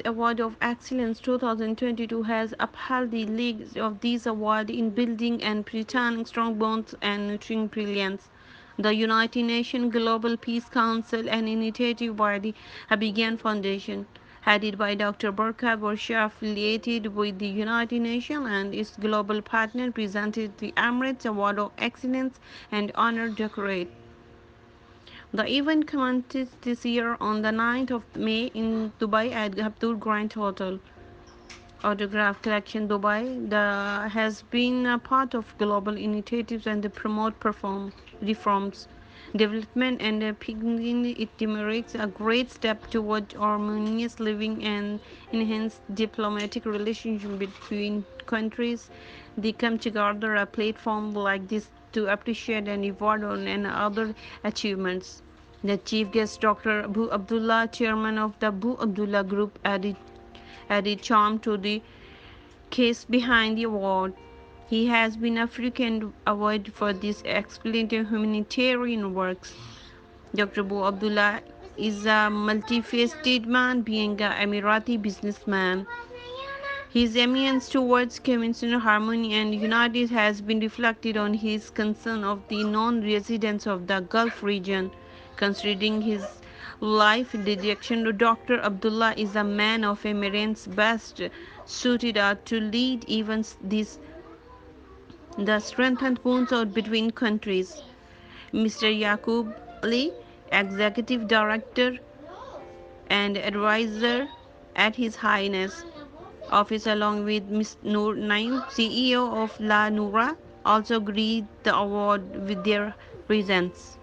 Award of Excellence 2022 has upheld the legacy of this award in building and preserving strong bonds and nurturing brilliance. The United Nations Global Peace Council, an initiative by the Abidjan Foundation, headed by Dr. Burka Borsha, affiliated with the United Nations and its global partner, presented the Emirates Award of Excellence and Honor Decorate. The event commences this year on the 9th of May in Dubai at Abdul Grand Hotel. Autograph Collection Dubai has been a part of global initiatives and promote reforms, development and picking it demerits a great step toward harmonious living and enhanced diplomatic relationship between countries. They come together a platform like this to appreciate and reward on and other achievements. The chief guest, Dr. Abu Abdullah, chairman of the Abu Abdullah Group, added charm to the case behind the award. He has been a frequent award for these excellent humanitarian works. Dr. Abu Abdullah is a multifaceted man, being an Emirati businessman. His amience towards communal harmony and unity has been reflected on his concern of the non-residents of the Gulf region. Considering his life dedication, Dr. Abdullah is a man of Emirates best suited to lead even this the strengthened bonds out between countries. Mr. Yaqub Ali, Executive Director and Advisor at His Highness Office, along with Ms. Noor Naim, CEO of La Noura, also greet the award with their presence.